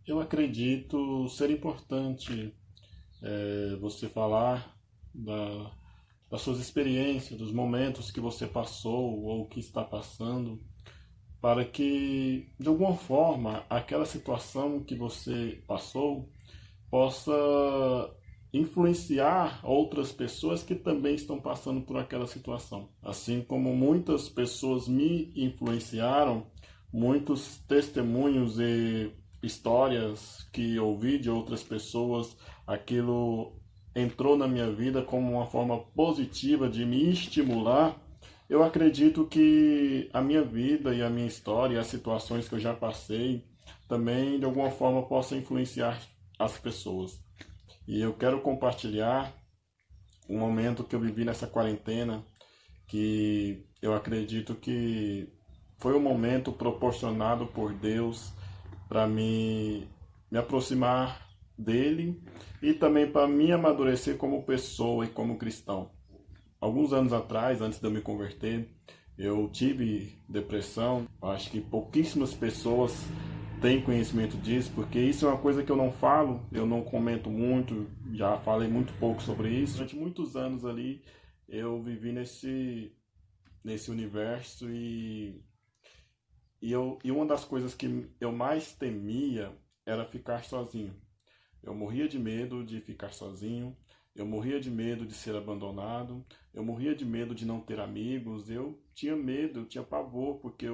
Eu acredito ser importante você falar das suas experiências, dos momentos que você passou ou que está passando, para que, de alguma forma, aquela situação que você passou possa influenciar outras pessoas que também estão passando por aquela situação. Assim como muitas pessoas me influenciaram, muitos testemunhos e histórias que ouvi de outras pessoas, aquilo entrou na minha vida como uma forma positiva de me estimular. Eu acredito que a minha vida e a minha história, as situações que eu já passei, também de alguma forma possam influenciar as pessoas. E eu quero compartilhar um momento que eu vivi nessa quarentena, que eu acredito que foi um momento proporcionado por Deus para me aproximar dele e também para me amadurecer como pessoa e como cristão. Alguns anos atrás, antes de eu me converter, eu tive depressão. Acho que pouquíssimas pessoas têm conhecimento disso, porque isso é uma coisa que eu não falo, eu não comento muito, já falei muito pouco sobre isso. Durante muitos anos ali, eu vivi nesse universo e uma das coisas que eu mais temia era ficar sozinho. Eu morria de medo de ficar sozinho, eu morria de medo de ser abandonado, eu morria de medo de não ter amigos, eu tinha medo, eu tinha pavor, porque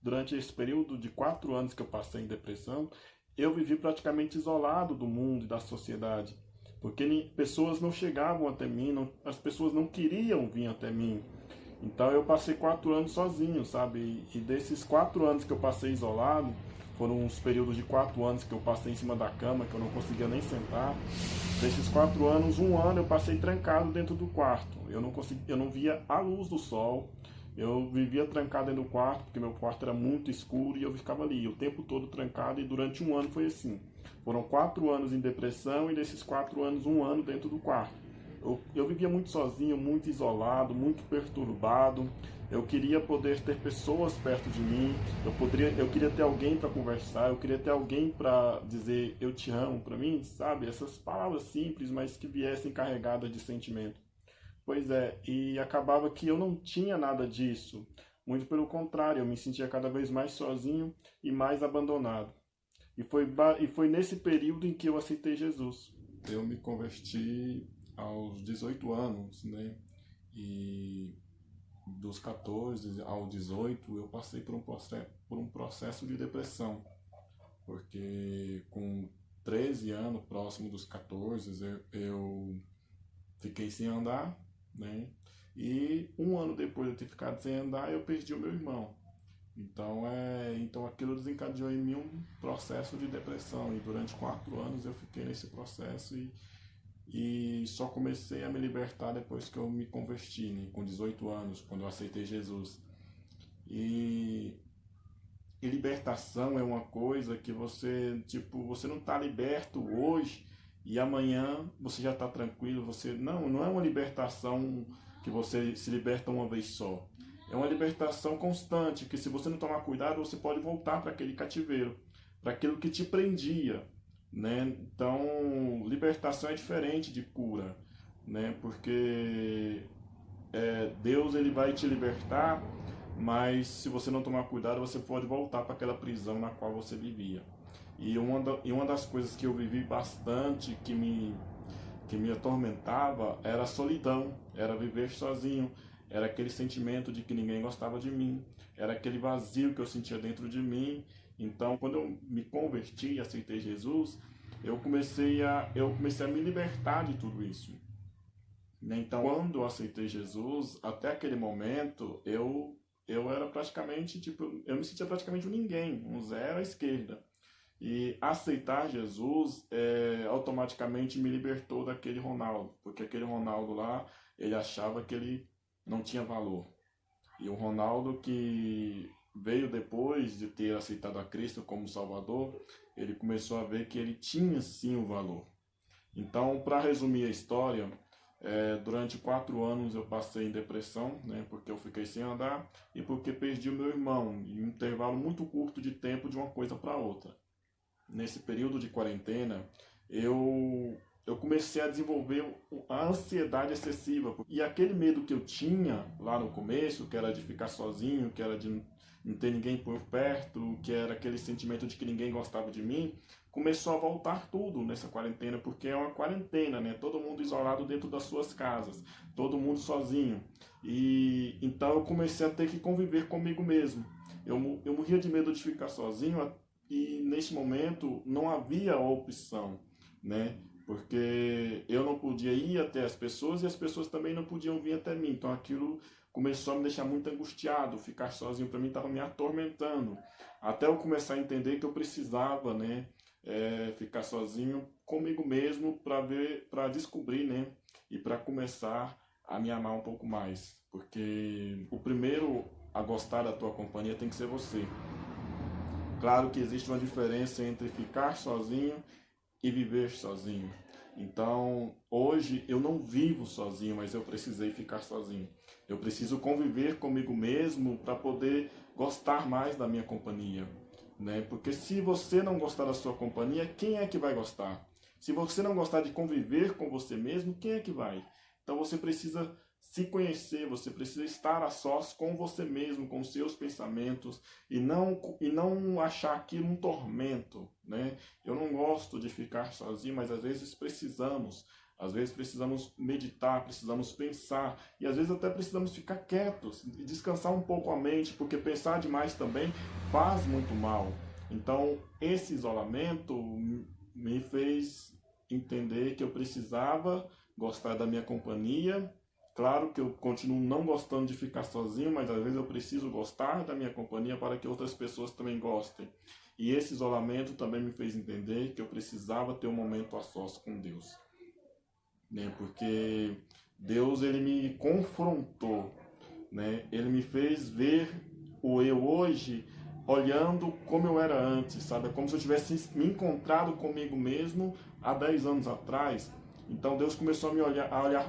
durante esse período de 4 anos que eu passei em depressão, eu vivi praticamente isolado do mundo e da sociedade, porque pessoas não chegavam até mim, as pessoas não queriam vir até mim. Então eu passei 4 anos sozinho, sabe? E desses 4 anos que eu passei isolado, foram uns períodos de 4 anos que eu passei em cima da cama, que eu não conseguia nem sentar. Desses 4 anos, um ano eu passei trancado dentro do quarto. Eu não via a luz do sol. Eu vivia trancado dentro do quarto, porque meu quarto era muito escuro e eu ficava ali o tempo todo trancado. E durante um ano foi assim. Foram 4 anos em depressão e desses 4 anos, um ano dentro do quarto. Eu vivia muito sozinho, muito isolado, muito perturbado. Eu queria poder ter pessoas perto de mim. Eu queria ter alguém para conversar. Eu queria ter alguém para dizer eu te amo para mim, sabe? Essas palavras simples, mas que viessem carregadas de sentimento. Pois é, e acabava que eu não tinha nada disso. Muito pelo contrário, eu me sentia cada vez mais sozinho e mais abandonado. E foi nesse período em que eu aceitei Jesus. Eu me converti aos 18 anos, né? E dos 14 aos 18 eu passei por um processo de depressão, porque com 13 anos, próximo dos 14, eu fiquei sem andar, né? E um ano depois de eu ter ficado sem andar, eu perdi o meu irmão. Então aquilo desencadeou em mim um processo de depressão e durante 4 anos eu fiquei nesse processo e só comecei a me libertar depois que eu me converti, né, com 18 anos, quando eu aceitei Jesus. E, e libertação é uma coisa que você, tipo, você não está liberto hoje e amanhã você já está tranquilo. Não é uma libertação que você se liberta uma vez só. É uma libertação constante, que se você não tomar cuidado, você pode voltar para aquele cativeiro, para aquilo que te prendia, né? Então, libertação é diferente de cura, né? Porque Deus ele vai te libertar, mas se você não tomar cuidado, você pode voltar para aquela prisão na qual você vivia. E uma das coisas que eu vivi bastante, que me atormentava, era a solidão, era viver sozinho, era aquele sentimento de que ninguém gostava de mim, era aquele vazio que eu sentia dentro de mim. Então, quando eu me converti e aceitei Jesus, eu comecei a me libertar de tudo isso. Então, quando eu aceitei Jesus, até aquele momento, eu era praticamente, tipo, eu me sentia praticamente um ninguém, um zero à esquerda. E aceitar Jesus automaticamente me libertou daquele Ronaldo, porque aquele Ronaldo lá, ele achava que ele não tinha valor. E o Ronaldo que veio depois de ter aceitado a Cristo como Salvador, ele começou a ver que ele tinha sim o valor. Então, para resumir a história, durante 4 anos eu passei em depressão, né, porque eu fiquei sem andar e porque perdi o meu irmão em um intervalo muito curto de tempo de uma coisa para outra. nesse período de quarentena, eu comecei a desenvolver a ansiedade excessiva. E aquele medo que eu tinha lá no começo, que era de ficar sozinho, que era de não ter ninguém por perto, que era aquele sentimento de que ninguém gostava de mim, começou a voltar tudo nessa quarentena, porque é uma quarentena, né? Todo mundo isolado dentro das suas casas, todo mundo sozinho. E então eu comecei a ter que conviver comigo mesmo. Eu morria de medo de ficar sozinho e nesse momento não havia opção, né? Porque eu não podia ir até as pessoas e as pessoas também não podiam vir até mim. Então aquilo começou a me deixar muito angustiado, ficar sozinho para mim estava me atormentando. Até eu começar a entender que eu precisava, né, ficar sozinho comigo mesmo para descobrir, né, e para começar a me amar um pouco mais. Porque o primeiro a gostar da tua companhia tem que ser você. Claro que existe uma diferença entre ficar sozinho e viver sozinho. Então, hoje eu não vivo sozinho, mas eu precisei ficar sozinho. Eu preciso conviver comigo mesmo para poder gostar mais da minha companhia, né? Porque se você não gostar da sua companhia, quem é que vai gostar? Se você não gostar de conviver com você mesmo, quem é que vai? Então você precisa se conhecer, você precisa estar a sós com você mesmo, com seus pensamentos e não achar aquilo um tormento, né? Eu não gosto de ficar sozinho, mas às vezes precisamos. Às vezes precisamos meditar, precisamos pensar e às vezes até precisamos ficar quietos e descansar um pouco a mente, porque pensar demais também faz muito mal. Então, esse isolamento me fez entender que eu precisava gostar da minha companhia. Claro que eu continuo não gostando de ficar sozinho, mas às vezes eu preciso gostar da minha companhia para que outras pessoas também gostem. E esse isolamento também me fez entender que eu precisava ter um momento a sós com Deus, né? Porque Deus, ele me confrontou, né? Ele me fez ver o eu hoje olhando como eu era antes, sabe? É como se eu tivesse me encontrado comigo mesmo há 10 anos atrás. Então Deus começou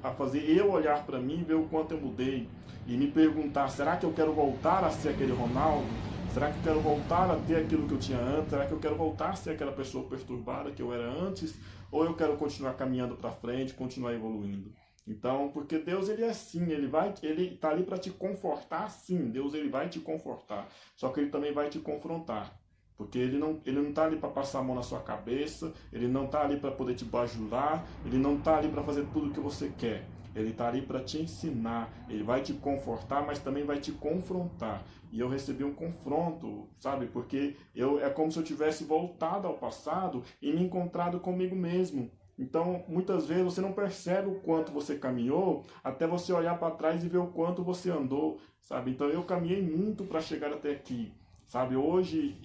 a fazer eu olhar para mim e ver o quanto eu mudei e me perguntar: será que eu quero voltar a ser aquele Ronaldo? Será que eu quero voltar a ter aquilo que eu tinha antes? Será que eu quero voltar a ser aquela pessoa perturbada que eu era antes? Ou eu quero continuar caminhando para frente, continuar evoluindo? Então, porque Deus, ele é assim, ele tá ali para te confortar, sim. Deus, ele vai te confortar. Só que ele também vai te confrontar. Porque ele não tá ali para passar a mão na sua cabeça, ele não tá ali para poder te bajular, ele não tá ali para fazer tudo o que você quer. Ele tá ali para te ensinar, ele vai te confortar, mas também vai te confrontar. E eu recebi um confronto, sabe? Porque é como se eu tivesse voltado ao passado e me encontrado comigo mesmo. Então, muitas vezes você não percebe o quanto você caminhou até você olhar para trás e ver o quanto você andou, sabe? Então, eu caminhei muito para chegar até aqui, sabe? Hoje,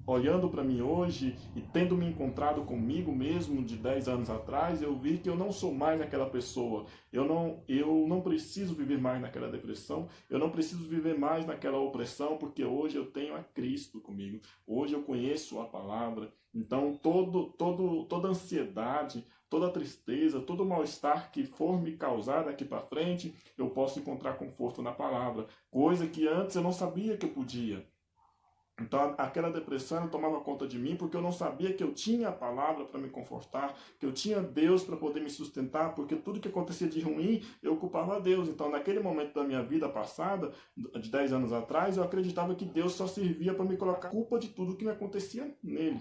olhando para mim hoje e tendo me encontrado comigo mesmo de 10 anos atrás, eu vi que eu não sou mais aquela pessoa. Eu não preciso viver mais naquela depressão, eu não preciso viver mais naquela opressão, porque hoje eu tenho a Cristo comigo. Hoje eu conheço a palavra. Então, toda ansiedade, toda tristeza, todo mal-estar que for me causar daqui para frente, eu posso encontrar conforto na palavra. Coisa que antes eu não sabia que eu podia. Então, aquela depressão tomava conta de mim porque eu não sabia que eu tinha a palavra para me confortar, que eu tinha Deus para poder me sustentar, porque tudo que acontecia de ruim eu culpava a Deus. Então, naquele momento da minha vida passada, de 10 anos atrás, eu acreditava que Deus só servia para me colocar culpa de tudo que me acontecia nele.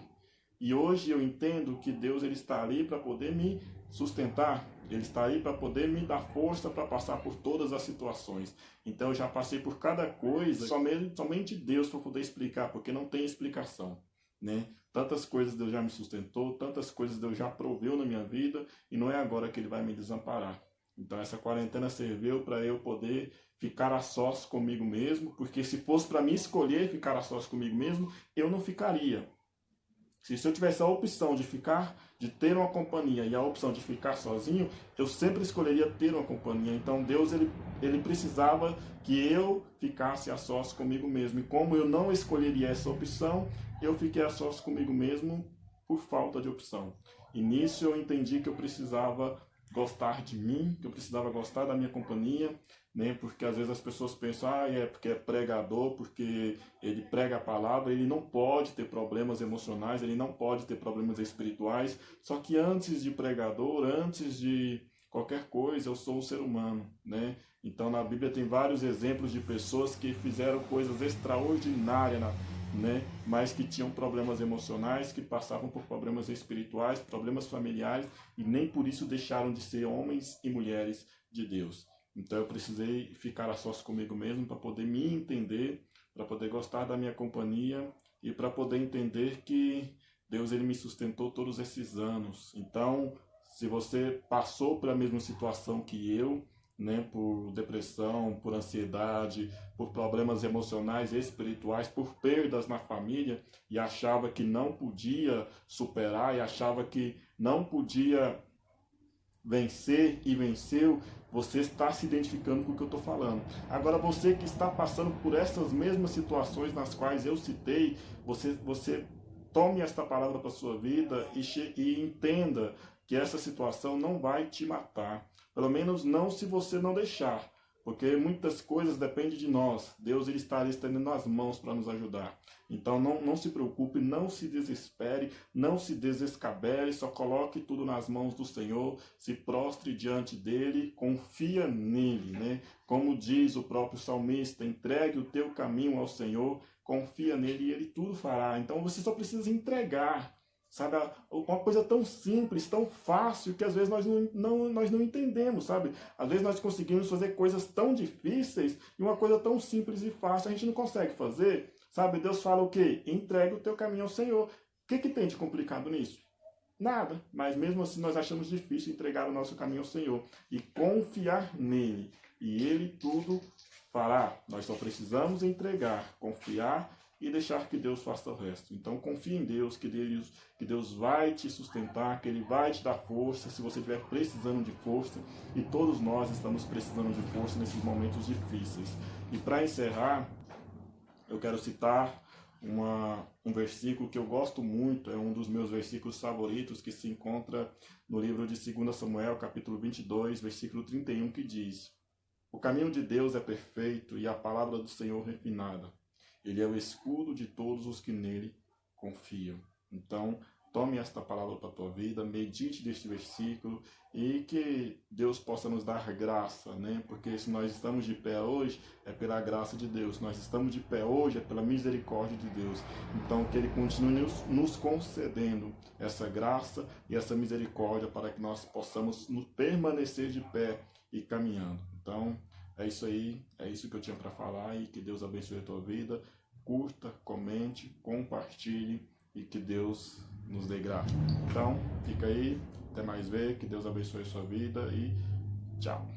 E hoje eu entendo que Deus, ele está ali para poder me sustentar, ele está aí para poder me dar força para passar por todas as situações. Então eu já passei por cada coisa, somente Deus para poder explicar, porque não tem explicação, né? Tantas coisas Deus já me sustentou, tantas coisas Deus já proveu na minha vida, e não é agora que ele vai me desamparar. Então essa quarentena serviu para eu poder ficar a sós comigo mesmo, porque se fosse para mim escolher ficar a sós comigo mesmo, eu não ficaria. Se eu tivesse a opção de ter uma companhia e a opção de ficar sozinho, eu sempre escolheria ter uma companhia. Então Deus, ele precisava que eu ficasse a sós comigo mesmo. E como eu não escolheria essa opção, eu fiquei a sós comigo mesmo por falta de opção. E nisso eu entendi que eu precisava gostar de mim, que eu precisava gostar da minha companhia, né? Porque às vezes as pessoas pensam, é porque é pregador, porque ele prega a palavra, ele não pode ter problemas emocionais, ele não pode ter problemas espirituais. Só que antes de pregador, antes de qualquer coisa, eu sou um ser humano, né? Então na Bíblia tem vários exemplos de pessoas que fizeram coisas extraordinárias, né? Mas que tinham problemas emocionais, que passavam por problemas espirituais, problemas familiares, e nem por isso deixaram de ser homens e mulheres de Deus. Então eu precisei ficar a sós comigo mesmo para poder me entender, para poder gostar da minha companhia e para poder entender que Deus ele me sustentou todos esses anos. Então, se você passou pela mesma situação que eu, né, por depressão, por ansiedade, por problemas emocionais e espirituais, por perdas na família e achava que não podia superar e achava que não podia vencer e venceu, você está se identificando com o que eu estou falando. Agora, você que está passando por essas mesmas situações nas quais eu citei, você tome esta palavra para a sua vida e entenda que essa situação não vai te matar. Pelo menos não se você não deixar. Porque muitas coisas dependem de nós. Deus ele está ali estendendo as mãos para nos ajudar. Então não se preocupe, não se desespere, não se desescabele, só coloque tudo nas mãos do Senhor, se prostre diante dele, confia nele, né? Como diz o próprio salmista, entregue o teu caminho ao Senhor, confia nele e ele tudo fará. Então você só precisa entregar. Sabe, uma coisa tão simples, tão fácil, que às vezes nós não entendemos, sabe? Às vezes nós conseguimos fazer coisas tão difíceis e uma coisa tão simples e fácil a gente não consegue fazer, sabe? Deus fala o quê? Entrega o teu caminho ao Senhor. O que tem de complicado nisso? Nada, mas mesmo assim nós achamos difícil entregar o nosso caminho ao Senhor e confiar nele. E ele tudo fará. Nós só precisamos entregar, confiar e deixar que Deus faça o resto. Então confie em Deus, que Deus vai te sustentar, que Ele vai te dar força, se você estiver precisando de força, e todos nós estamos precisando de força nesses momentos difíceis. E para encerrar, eu quero citar um versículo que eu gosto muito, é um dos meus versículos favoritos, que se encontra no livro de 2 Samuel, capítulo 22, versículo 31, que diz: O caminho de Deus é perfeito e a palavra do Senhor refinada. Ele é o escudo de todos os que nele confiam. Então, tome esta palavra para a tua vida, medite deste versículo e que Deus possa nos dar graça, né? Porque se nós estamos de pé hoje, é pela graça de Deus. Se nós estamos de pé hoje, é pela misericórdia de Deus. Então, que Ele continue nos concedendo essa graça e essa misericórdia para que nós possamos permanecer de pé e caminhando. Então, é isso aí, é isso que eu tinha para falar e que Deus abençoe a tua vida. Curta, comente, compartilhe e que Deus nos dê graça. Então, fica aí, até mais ver, que Deus abençoe a sua vida e tchau.